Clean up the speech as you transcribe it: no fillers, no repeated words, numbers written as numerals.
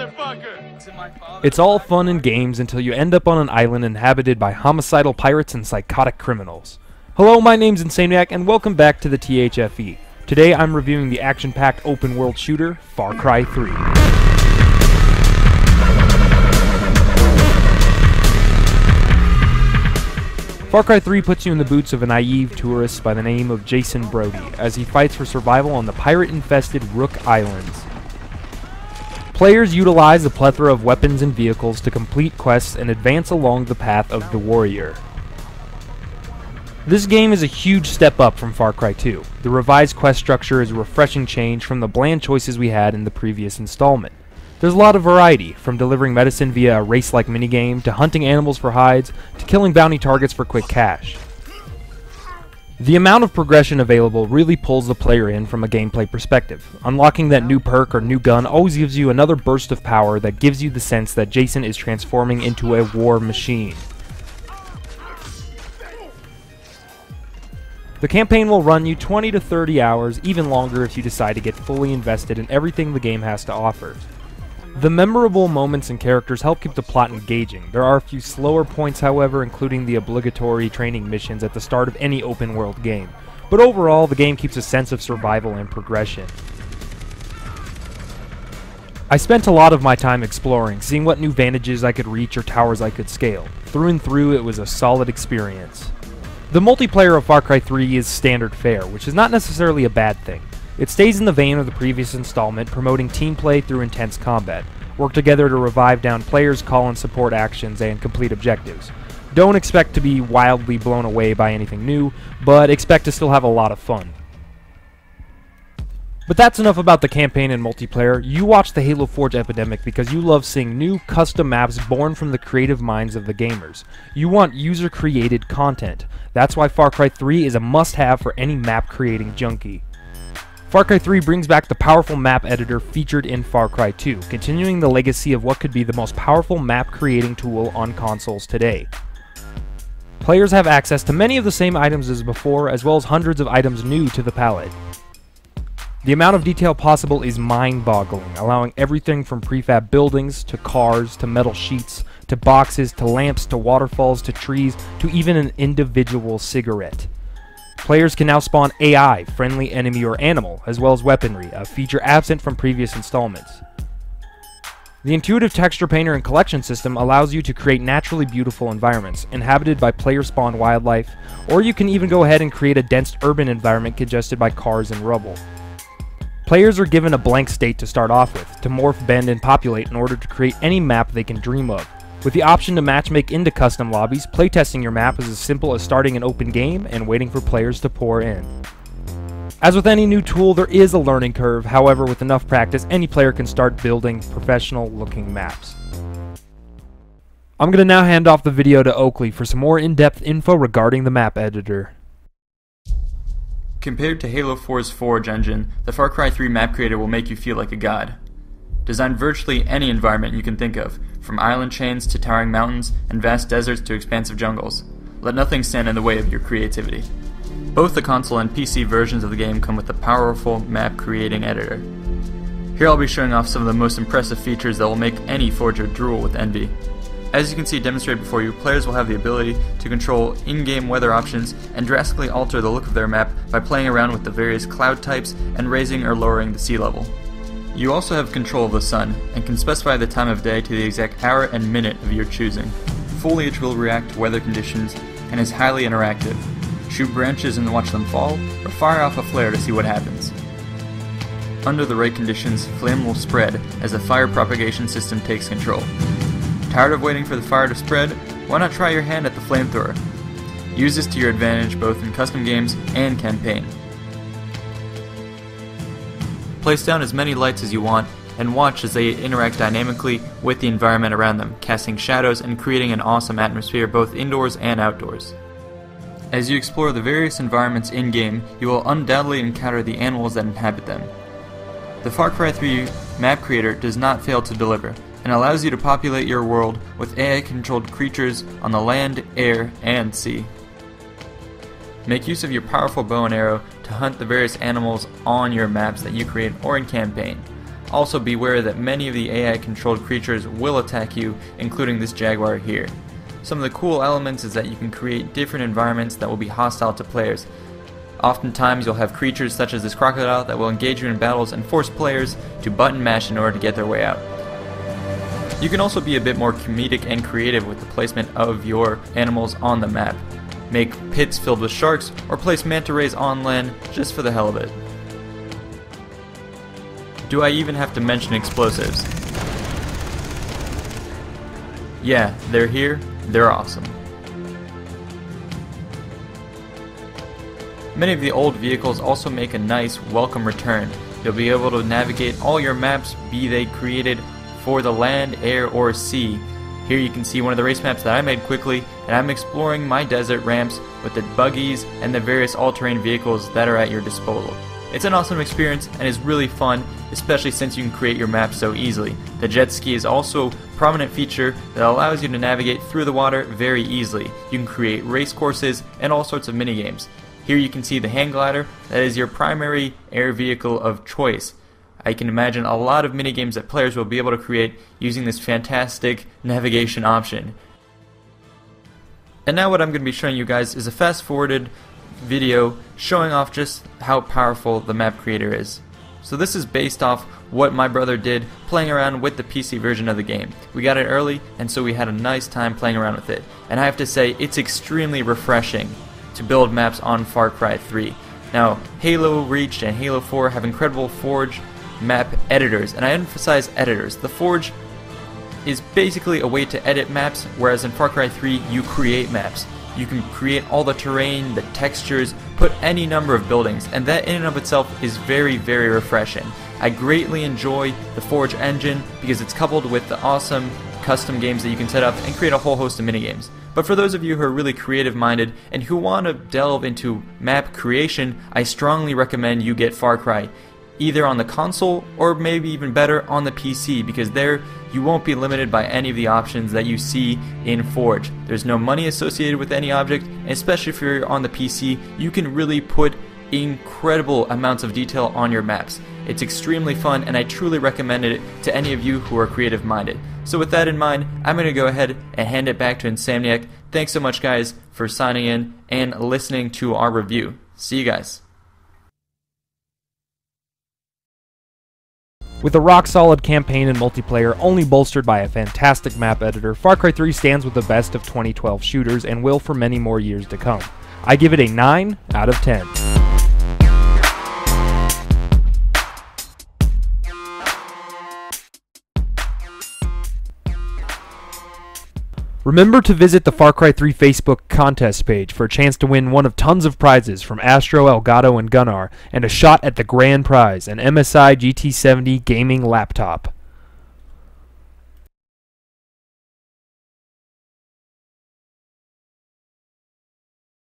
motherfucker! It's all fun and games until you end up on an island inhabited by homicidal pirates and psychotic criminals. Hello, my name's Insaniac, and welcome back to the THFE. Today I'm reviewing the action-packed open-world shooter, Far Cry 3. Far Cry 3 puts you in the boots of a naive tourist by the name of Jason Brody, as he fights for survival on the pirate-infested Rook Islands. Players utilize a plethora of weapons and vehicles to complete quests and advance along the path of the warrior. This game is a huge step up from Far Cry 2. The revised quest structure is a refreshing change from the bland choices we had in the previous installment. There's a lot of variety, from delivering medicine via a race-like minigame, to hunting animals for hides, to killing bounty targets for quick cash. The amount of progression available really pulls the player in from a gameplay perspective. Unlocking that new perk or new gun always gives you another burst of power that gives you the sense that Jason is transforming into a war machine. The campaign will run you 20 to 30 hours, even longer if you decide to get fully invested in everything the game has to offer. The memorable moments and characters help keep the plot engaging. There are a few slower points, however, including the obligatory training missions at the start of any open-world game. But overall, the game keeps a sense of survival and progression. I spent a lot of my time exploring, seeing what new vantages I could reach or towers I could scale. Through and through, it was a solid experience. The multiplayer of Far Cry 3 is standard fare, which is not necessarily a bad thing. It stays in the vein of the previous installment, promoting team play through intense combat. Work together to revive down players, call and support actions, and complete objectives. Don't expect to be wildly blown away by anything new, but expect to still have a lot of fun. But that's enough about the campaign and multiplayer. You watch the Halo Forge Epidemic because you love seeing new, custom maps born from the creative minds of the gamers. You want user-created content. That's why Far Cry 3 is a must-have for any map-creating junkie. Far Cry 3 brings back the powerful map editor featured in Far Cry 2, continuing the legacy of what could be the most powerful map-creating tool on consoles today. Players have access to many of the same items as before, as well as hundreds of items new to the palette. The amount of detail possible is mind-boggling, allowing everything from prefab buildings, to cars, to metal sheets, to boxes, to lamps, to waterfalls, to trees, to even an individual cigarette. Players can now spawn AI, friendly enemy or animal, as well as weaponry, a feature absent from previous installments. The intuitive texture painter and collection system allows you to create naturally beautiful environments, inhabited by player-spawned wildlife, or you can even go ahead and create a dense urban environment congested by cars and rubble. Players are given a blank state to start off with, to morph, bend, and populate in order to create any map they can dream of. With the option to matchmake into custom lobbies, playtesting your map is as simple as starting an open game and waiting for players to pour in. As with any new tool, there is a learning curve. However, with enough practice, any player can start building professional-looking maps. I'm going to now hand off the video to Oakley for some more in-depth info regarding the map editor. Compared to Halo 4's Forge engine, the Far Cry 3 map creator will make you feel like a god. Design virtually any environment you can think of, from island chains to towering mountains and vast deserts to expansive jungles. Let nothing stand in the way of your creativity. Both the console and PC versions of the game come with a powerful map creating editor. Here I'll be showing off some of the most impressive features that will make any forger drool with envy. As you can see demonstrated before you, players will have the ability to control in-game weather options and drastically alter the look of their map by playing around with the various cloud types and raising or lowering the sea level. You also have control of the sun, and can specify the time of day to the exact hour and minute of your choosing. Foliage will react to weather conditions, and is highly interactive. Shoot branches and watch them fall, or fire off a flare to see what happens. Under the right conditions, flame will spread as the fire propagation system takes control. Tired of waiting for the fire to spread? Why not try your hand at the flamethrower? Use this to your advantage both in custom games and campaign. Place down as many lights as you want, and watch as they interact dynamically with the environment around them, casting shadows and creating an awesome atmosphere both indoors and outdoors. As you explore the various environments in-game, you will undoubtedly encounter the animals that inhabit them. The Far Cry 3 map creator does not fail to deliver, and allows you to populate your world with AI-controlled creatures on the land, air, and sea. Make use of your powerful bow and arrow to hunt the various animals on your maps that you create or in campaign. Also beware that many of the AI controlled creatures will attack you, including this jaguar here. Some of the cool elements is that you can create different environments that will be hostile to players. Oftentimes you'll have creatures such as this crocodile that will engage you in battles and force players to button mash in order to get their way out. You can also be a bit more comedic and creative with the placement of your animals on the map. Make pits filled with sharks, or place manta rays on land just for the hell of it. Do I even have to mention explosives? Yeah, they're here, they're awesome. Many of the old vehicles also make a nice welcome return. You'll be able to navigate all your maps, be they created for the land, air, or sea. Here you can see one of the race maps that I made quickly, and I'm exploring my desert ramps with the buggies and the various all-terrain vehicles that are at your disposal. It's an awesome experience and is really fun, especially since you can create your map so easily. The jet ski is also a prominent feature that allows you to navigate through the water very easily. You can create race courses and all sorts of minigames. Here you can see the hang glider, that is your primary air vehicle of choice. I can imagine a lot of minigames that players will be able to create using this fantastic navigation option. And now what I'm going to be showing you guys is a fast-forwarded video showing off just how powerful the map creator is. So this is based off what my brother did playing around with the PC version of the game. We got it early, and so we had a nice time playing around with it. And I have to say, it's extremely refreshing to build maps on Far Cry 3. Now, Halo Reach and Halo 4 have incredible Forge map editors, and I emphasize editors. The Forge is basically a way to edit maps, whereas in Far Cry 3 you create maps. You can create all the terrain, the textures, put any number of buildings, and that in and of itself is very, very refreshing. I greatly enjoy the Forge engine because it's coupled with the awesome custom games that you can set up and create a whole host of minigames. But for those of you who are really creative minded and who want to delve into map creation, I strongly recommend you get Far Cry, either on the console or maybe even better on the PC, because there you won't be limited by any of the options that you see in Forge. There's no money associated with any object, and especially if you're on the PC, you can really put incredible amounts of detail on your maps. It's extremely fun, and I truly recommend it to any of you who are creative minded. So with that in mind, I'm going to go ahead and hand it back to Insomniac. Thanks so much guys for signing in and listening to our review. See you guys. With a rock-solid campaign and multiplayer only bolstered by a fantastic map editor, Far Cry 3 stands with the best of 2012 shooters and will for many more years to come. I give it a 9 out of 10. Remember to visit the Far Cry 3 Facebook contest page for a chance to win one of tons of prizes from Astro, Elgato, and Gunnar, and a shot at the grand prize, an MSI GT70 gaming laptop.